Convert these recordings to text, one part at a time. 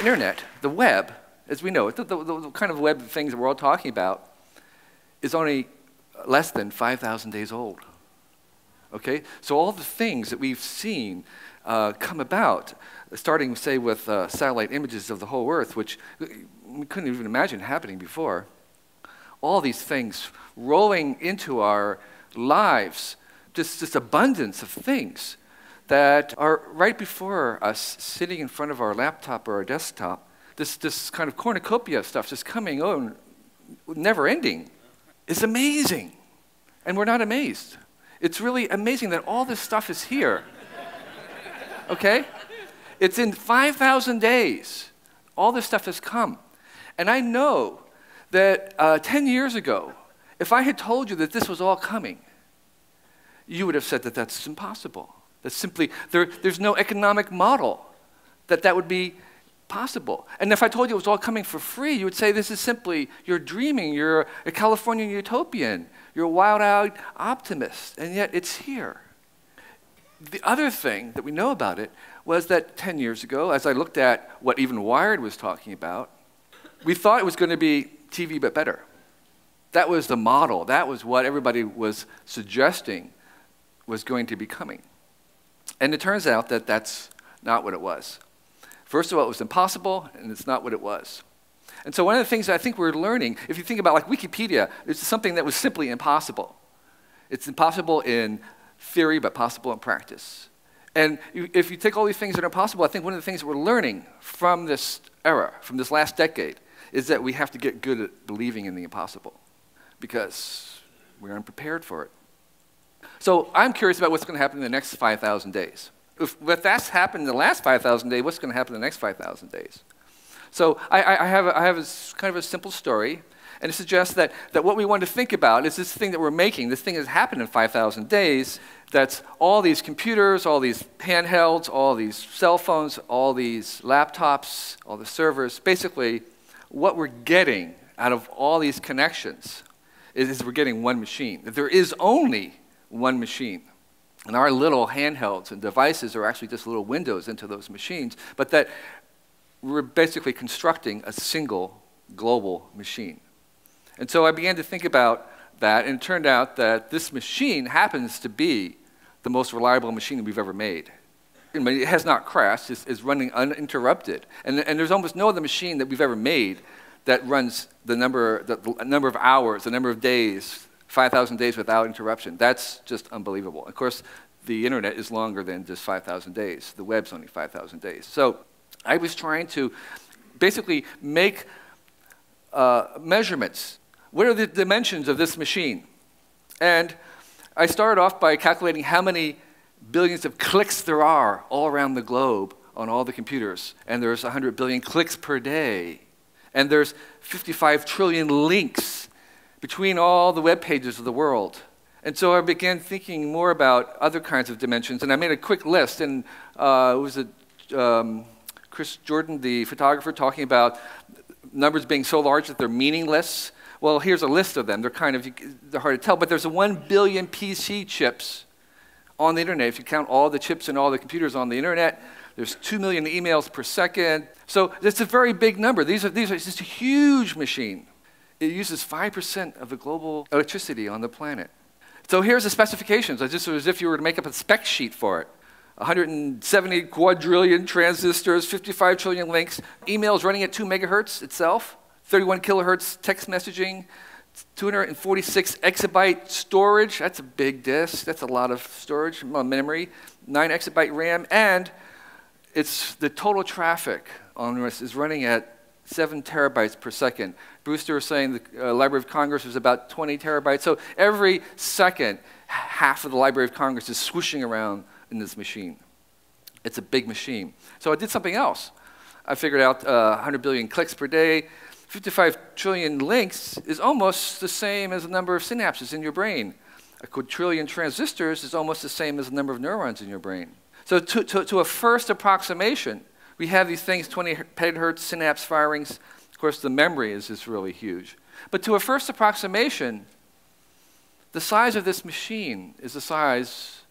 internet, the web, as we know it, the kind of web things that we're all talking about, is only less than 5,000 days old. Okay? So all the things that we've seen come about, starting, say, with satellite images of the whole Earth, which we couldn't even imagine happening before, all these things rolling into our lives, this abundance of things that are right before us, sitting in front of our laptop or our desktop, this kind of cornucopia of stuff just coming on, never ending. It's amazing. And we're not amazed. It's really amazing that all this stuff is here. Okay? It's in 5,000 days. All this stuff has come. And I know that 10 years ago, if I had told you that this was all coming, you would have said that that's impossible. That simply, there's no economic model that would be possible. And if I told you it was all coming for free, you would say this is simply, you're dreaming, you're a Californian utopian, you're a wild-eyed optimist, and yet it's here. The other thing that we know about it was that 10 years ago, as I looked at what even Wired was talking about, we thought it was going to be TV but better. That was the model. That was what everybody was suggesting was going to be coming. And it turns out that that's not what it was. First of all, it was impossible, and it's not what it was. And so one of the things that I think we're learning, if you think about like Wikipedia, it's something that was simply impossible. It's impossible in theory, but possible in practice. And if you take all these things that are possible, I think one of the things that we're learning from this era, from this last decade, is that we have to get good at believing in the impossible because we're unprepared for it. So I'm curious about what's going to happen in the next 5,000 days. If that's happened in the last 5,000 days, what's going to happen in the next 5,000 days? So I have kind of a simple story, and it suggests that what we want to think about is this thing that we're making, this thing that has happened in 5,000 days, that's all these computers, all these handhelds, all these cell phones, all these laptops, all the servers. Basically, what we're getting out of all these connections is we're getting one machine. There is only one machine. And our little handhelds and devices are actually just little windows into those machines, but that we're basically constructing a single global machine. And so I began to think about that, and it turned out that this machine happens to be the most reliable machine that we've ever made. It has not crashed, it's running uninterrupted. And there's almost no other machine that we've ever made that runs the number of hours, the number of days, 5,000 days without interruption. That's just unbelievable. Of course, the internet is longer than just 5,000 days. The web's only 5,000 days. So I was trying to basically make measurements. What are the dimensions of this machine? And I started off by calculating how many billions of clicks there are all around the globe on all the computers. And there's 100 billion clicks per day. And there's 55 trillion links between all the web pages of the world. And so I began thinking more about other kinds of dimensions, and I made a quick list, and it was Chris Jordan, the photographer, talking about numbers being so large that they're meaningless. Well, here's a list of them. They're hard to tell, but there's 1 billion PC chips on the internet. If you count all the chips and all the computers on the internet, there's 2 million emails per second. So it's a very big number. These are just a huge machine. It uses 5% of the global electricity on the planet. So here's the specifications. It's just as if you were to make up a spec sheet for it. 170 quadrillion transistors, 55 trillion links, emails running at 2 megahertz itself, 31 kilohertz text messaging, 246 exabyte storage. That's a big disk. That's a lot of storage, memory, 9 exabyte RAM, and the total traffic on this is running at 7 terabytes per second. Brewster was saying the Library of Congress was about 20 terabytes. So every second, half of the Library of Congress is swooshing around in this machine. It's a big machine. So I did something else. I figured out 100 billion clicks per day. 55 trillion links is almost the same as the number of synapses in your brain. A quadrillion transistors is almost the same as the number of neurons in your brain. So to a first approximation, we have these things, 20 petahertz synapse firings. Of course, the memory is just really huge. But to a first approximation, the size of this machine is the size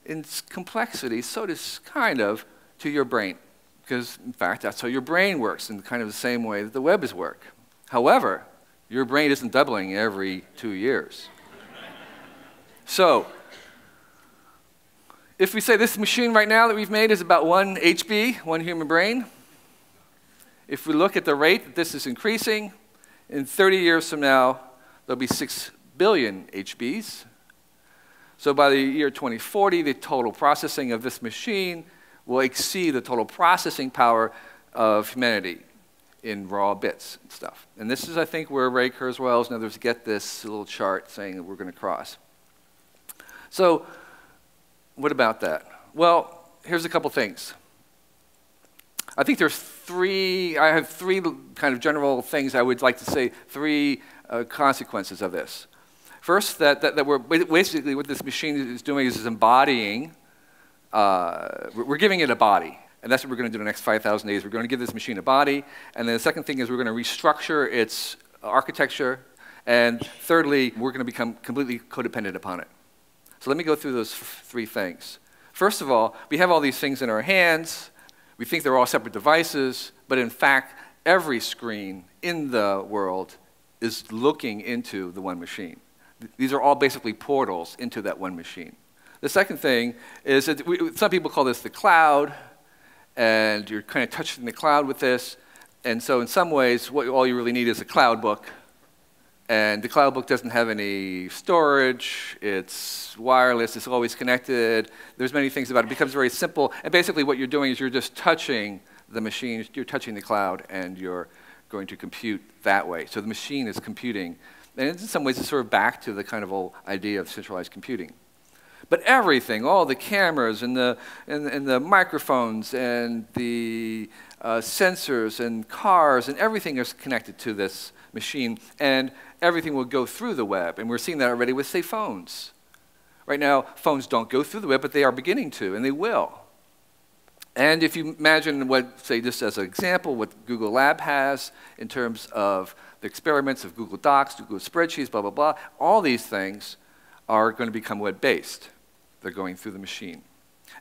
in its complexity, so it is kind of to your brain. because, in fact, that's how your brain works in kind of the same way that the web is work. However, your brain isn't doubling every 2 years. So, if we say this machine right now that we've made is about 1 HB, 1 human brain, if we look at the rate that this is increasing, in 30 years from now, there'll be 6 billion HBs. So by the year 2040, the total processing of this machine will exceed the total processing power of humanity in raw bits and stuff. And this is, I think, where Ray Kurzweil's and others get this little chart saying that we're going to cross. So what about that? Well, here's a couple things. I think I have three kind of general things I would like to say, three consequences of this. First, that we're basically what this machine is doing is embodying, we're giving it a body. And that's what we're going to do in the next 5,000 days. We're going to give this machine a body. And then the second thing is we're going to restructure its architecture. And thirdly, we're going to become completely codependent upon it. So let me go through those three things. First of all, we have all these things in our hands. We think they're all separate devices. But in fact, every screen in the world is looking into the one machine. These are all basically portals into that one machine. The second thing is that some people call this the cloud. And you're kind of touching the cloud with this. And so in some ways, all you really need is a cloud book. And the cloud book doesn't have any storage. It's wireless. It's always connected. There's many things about it. It becomes very simple. And basically what you're doing is you're just touching the machine. You're touching the cloud, and you're going to compute that way. So the machine is computing. And in some ways, it's sort of back to the kind of old idea of centralized computing. But everything, all the cameras and the microphones and the sensors and cars and everything is connected to this machine. And everything will go through the web. And we're seeing that already with, say, phones. Right now, phones don't go through the web, but they are beginning to, and they will. And if you imagine what, say, just as an example, what Google Lab has in terms of the experiments of Google Docs, Google Spreadsheets, blah, blah, blah, all these things are going to become web-based. They're going through the machine.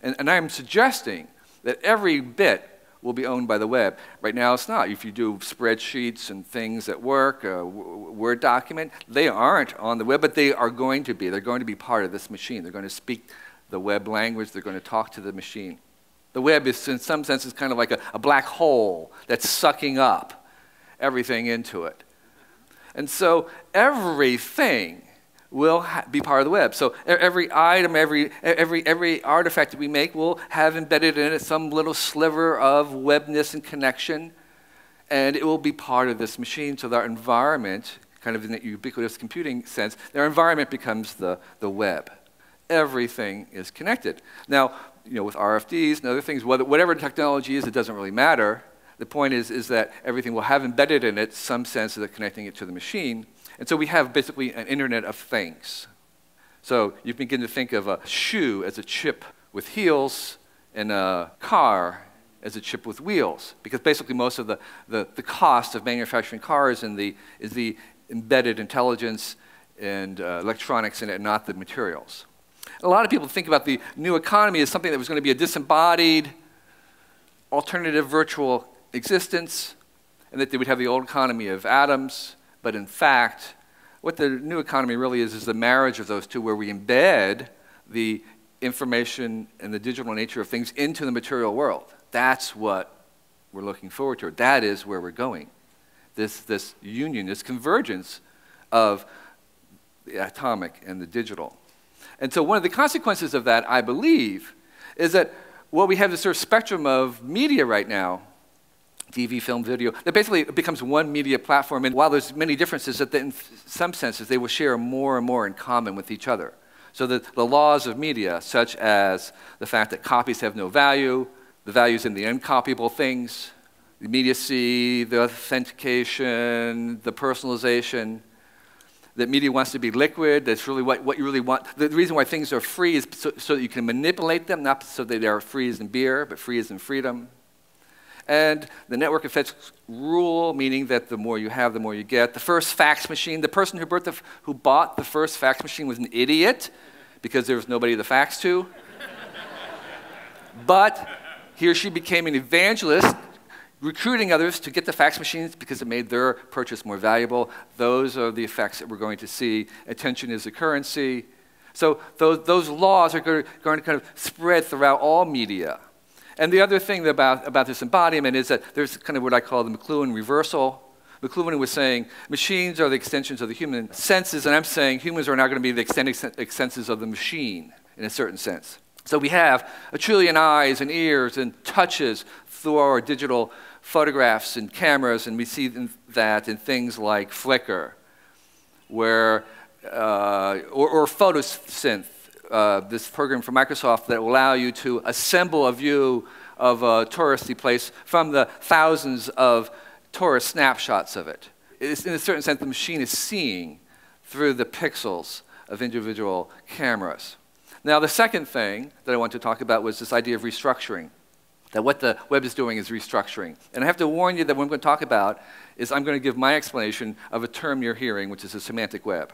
And I'm suggesting that every bit will be owned by the web. Right now, it's not. If you do spreadsheets and things at work, a Word document, they aren't on the web, but they are going to be. They're going to be part of this machine. They're going to speak the web language. They're going to talk to the machine. The web is, in some sense, is kind of like a black hole that's sucking up everything into it. And so everything will be part of the web. So every item, every artifact that we make will have embedded in it some little sliver of webness and connection, and it will be part of this machine. So our environment, kind of in the ubiquitous computing sense, their environment becomes the web. Everything is connected. Now, with RFDs and other things, whatever the technology is, it doesn't really matter. The point is that everything will have embedded in it some sense of connecting it to the machine. And so we have basically an Internet of Things. So you begin to think of a shoe as a chip with heels and a car as a chip with wheels. Because basically most of the cost of manufacturing cars is the embedded intelligence and electronics in it, not the materials. A lot of people think about the new economy as something that was going to be a disembodied, alternative virtual existence, and that they would have the old economy of atoms. But in fact, what the new economy really is the marriage of those two, where we embed the information and the digital nature of things into the material world. That's what we're looking forward to. That is where we're going. This union, this convergence of the atomic and the digital. And so one of the consequences of that, I believe, is that we have this sort of spectrum of media right now, TV, film, video, that basically becomes one media platform. And while there's many differences, that in some senses they will share more and more in common with each other. So that the laws of media, such as the fact that copies have no value, the values in the uncopyable things, the immediacy, the authentication, the personalization, that media wants to be liquid, that's really what you really want. The reason why things are free is so that you can manipulate them, not so that they are free as in beer, but free as in freedom. And the network effects rule, meaning that the more you have, the more you get. The first fax machine, the person who bought the first fax machine was an idiot because there was nobody to fax to. But He or she became an evangelist, recruiting others to get the fax machines because it made their purchase more valuable. Those are the effects that we're going to see. Attention is a currency. So those laws are going to kind of spread throughout all media. And the other thing about this embodiment is that there's kind of what I call the McLuhan reversal. McLuhan was saying machines are the extensions of the human senses, and I'm saying humans are now going to be the extended senses of the machine in a certain sense. So we have a trillion eyes and ears and touches through our digital photographs and cameras, and we see that in things like Flickr, where, or Photosynth, this program from Microsoft that will allow you to assemble a view of a touristy place from the thousands of tourist snapshots of it. It's, in a certain sense, the machine is seeing through the pixels of individual cameras. Now, the second thing that I want to talk about was this idea of restructuring, that what the web is doing is restructuring. And I have to warn you that what I'm going to talk about is I'm going to give my explanation of a term you're hearing, which is a semantic web.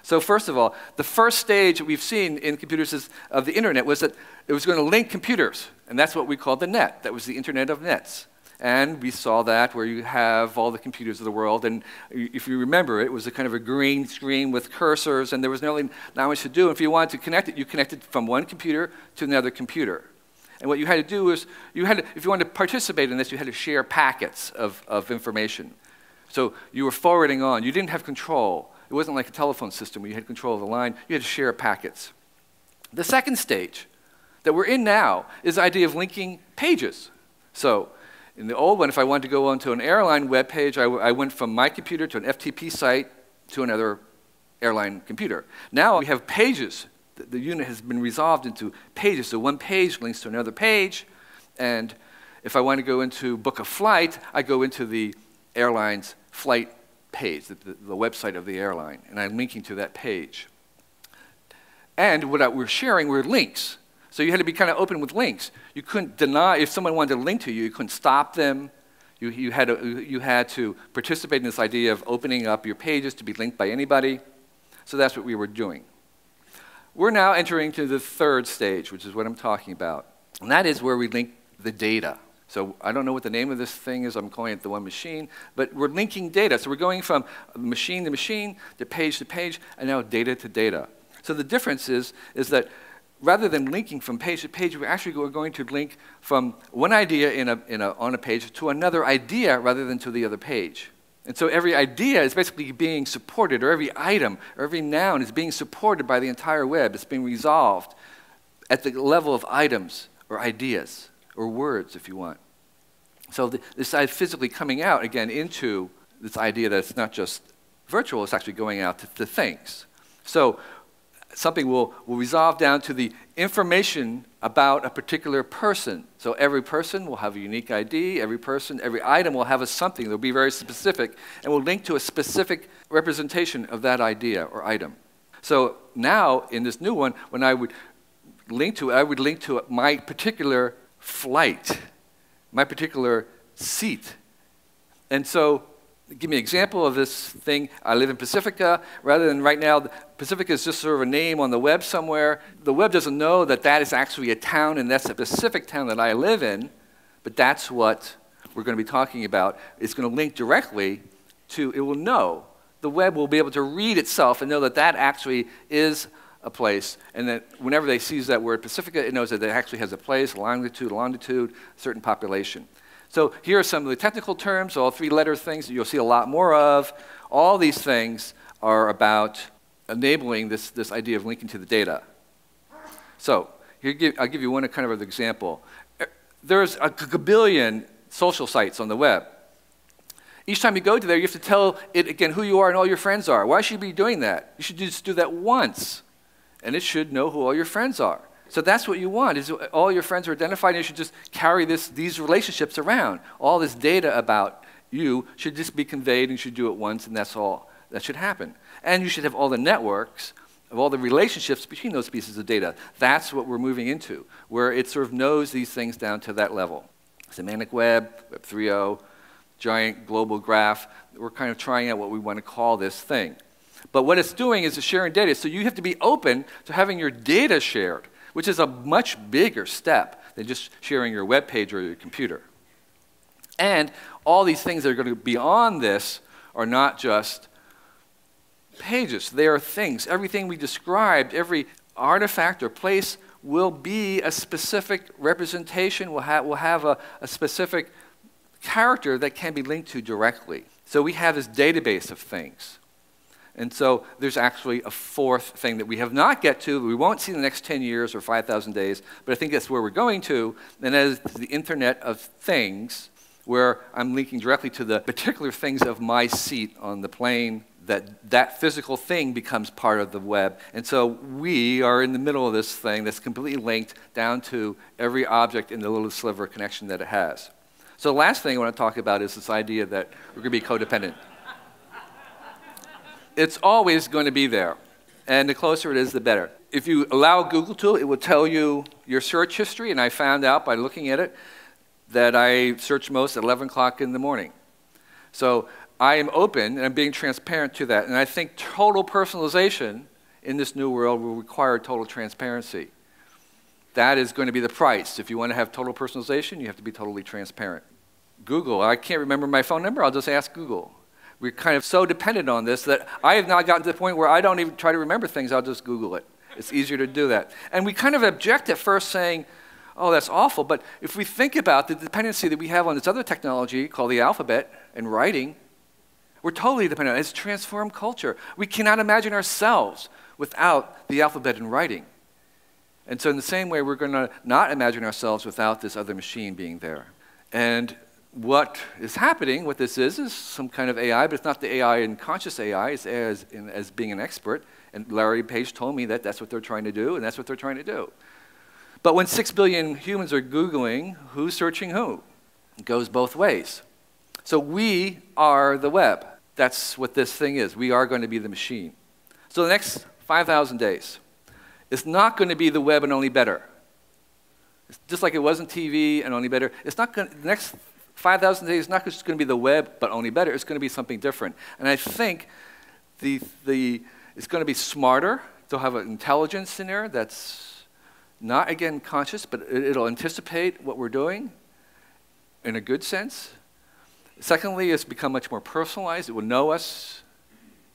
So first of all, the first stage that we've seen in computers of the internet was that it was going to link computers, and that's what we called the net. That was the Internet of Nets. And we saw that where you have all the computers of the world, and if you remember, it was a kind of a green screen with cursors, and there was not much to do. If you wanted to connect it, you connected from one computer to another computer. And what you had to do is, if you wanted to participate in this, you had to share packets of information. So you were forwarding on. You didn't have control. It wasn't like a telephone system where you had control of the line. You had to share packets. The second stage that we're in now is the idea of linking pages. So in the old one, if I wanted to go onto an airline web page, I went from my computer to an FTP site to another airline computer. Now we have pages. The unit has been resolved into pages. So one page links to another page. And if I want to go into book a flight, I go into the airline's flight page, the website of the airline, and I'm linking to that page. And what we're sharing were links. So you had to be kind of open with links. You couldn't deny, if someone wanted to link to you, you couldn't stop them. You had to participate in this idea of opening up your pages to be linked by anybody. So that's what we were doing. We're now entering to the third stage, which is what I'm talking about. And that is where we link the data. So I don't know what the name of this thing is. I'm calling it the one machine. But we're linking data. So we're going from machine to machine, to page, and now data to data. So the difference is that rather than linking from page to page, we're actually going to link from one idea on a page to another idea rather than to the other page. And so every idea is basically being supported, or every item, or every noun is being supported by the entire web. It's being resolved at the level of items or ideas or words, if you want. So this is physically coming out, again, into this idea that it's not just virtual, it's actually going out to things. So something will resolve down to the information about a particular person. So every person will have a unique ID, every item will have a something. They'll be very specific, and will link to a specific representation of that idea or item. So now, in this new one, when I would link to it, I would link to my particular flight, my particular seat. And so, give me an example of this thing. I live in Pacifica. Rather than right now, Pacifica is just sort of a name on the web somewhere. The web doesn't know that that is actually a town, and that's a specific town that I live in, but that's what we're going to be talking about. It's going to link directly to, it will know. The web will be able to read itself and know that that actually is a place, and that whenever they sees that word Pacifica, it knows that it actually has a place, longitude, certain population. So here are some of the technical terms, all three-letter things that you'll see a lot more of. All these things are about enabling this idea of linking to the data. So here I'll give you one kind of an example. There's a gabillion social sites on the web. Each time you go to there, you have to tell it again who you are and all your friends are. Why should you be doing that? You should just do that once, and it should know who all your friends are. So that's what you want, is all your friends are identified, and you should just carry these relationships around. All this data about you should just be conveyed, and you should do it once, and that's all that should happen. And you should have all the networks of all the relationships between those pieces of data. That's what we're moving into, where it sort of knows these things down to that level. Semantic web, Web 3.0, giant global graph. We're kind of trying out what we want to call this thing. But what it's doing is it's sharing data. So you have to be open to having your data shared, which is a much bigger step than just sharing your web page or your computer. And all these things that are going to be on this are not just pages. They are things. Everything we described, every artifact or place will be a specific representation, will have a specific character that can be linked to directly. So we have this database of things. And so there's actually a fourth thing that we have not get to, we won't see in the next 10 years or 5,000 days, but I think that's where we're going to, and that is the Internet of Things, where I'm linking directly to the particular things of my seat on the plane, that physical thing becomes part of the web. And so we are in the middle of this thing that's completely linked down to every object in the little sliver of connection that it has. So the last thing I want to talk about is this idea that we're going to be codependent. It's always going to be there, and the closer it is, the better. If you allow Google to, it will tell you your search history, and I found out by looking at it that I search most at 11 o'clock in the morning. So I am open, and I'm being transparent to that, and I think total personalization in this new world will require total transparency. That is going to be the price. If you want to have total personalization, you have to be totally transparent. Google, I can't remember my phone number, I'll just ask Google. We're kind of so dependent on this that I have now gotten to the point where I don't even try to remember things, I'll just Google it. It's easier to do that. And we kind of object at first saying, oh, that's awful, but if we think about the dependency that we have on this other technology called the alphabet and writing, we're totally dependent on it. It's transformed culture. We cannot imagine ourselves without the alphabet and writing. And so in the same way, we're going to not imagine ourselves without this other machine being there. And what is happening, what this is some kind of AI, but it's not the AI in conscious AI, it's as being an expert. And Larry Page told me that that's what they're trying to do, and that's what they're trying to do. But when 6 billion humans are Googling, who's searching who? It goes both ways. So we are the web. That's what this thing is. We are going to be the machine. So the next 5,000 days, it's not going to be the web and only better. It's just like it wasn't TV and only better. It's not going to, the next 5,000 days is not just going to be the web, but only better. It's going to be something different. And I think it's going to be smarter. They'll have an intelligence in there that's not, again, conscious, but it'll anticipate what we're doing in a good sense. Secondly, it's become much more personalized. It will know us,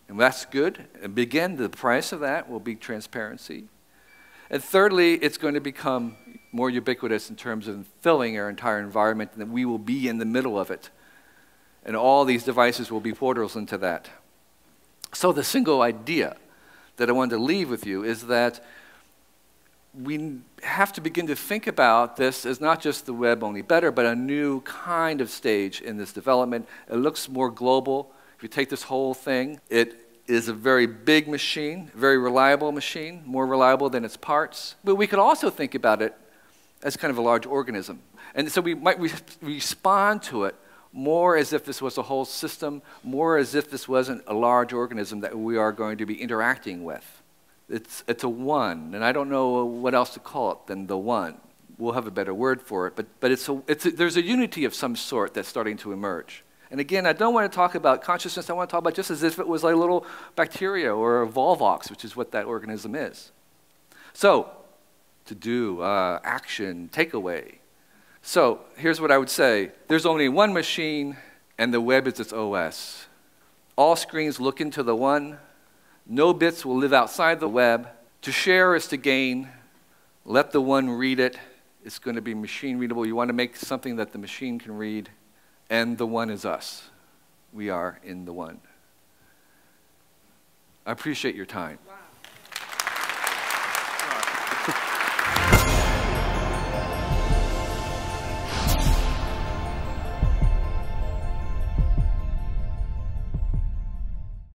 and that's good. And again, the price of that will be transparency. And thirdly, it's going to become more ubiquitous in terms of filling our entire environment, and that we will be in the middle of it. And all these devices will be portals into that. So the single idea that I wanted to leave with you is that we have to begin to think about this as not just the web only better, but a new kind of stage in this development. It looks more global. If you take this whole thing, it is a very big machine, very reliable machine, more reliable than its parts. But we could also think about it as kind of a large organism. And so we might respond to it more as if this was a whole system, more as if this wasn't a large organism that we are going to be interacting with. It's a one, and I don't know what else to call it than the one. We'll have a better word for it, but there's a unity of some sort that's starting to emerge. And again, I don't want to talk about consciousness. I want to talk about just as if it was like a little bacteria or a Volvox, which is what that organism is. So, to do, action, takeaway. So, here's what I would say. There's only one machine, and the web is its OS. All screens look into the one. No bits will live outside the web. To share is to gain. Let the one read it. It's going to be machine readable. You want to make something that the machine can read. And the one is us. We are in the one. I appreciate your time.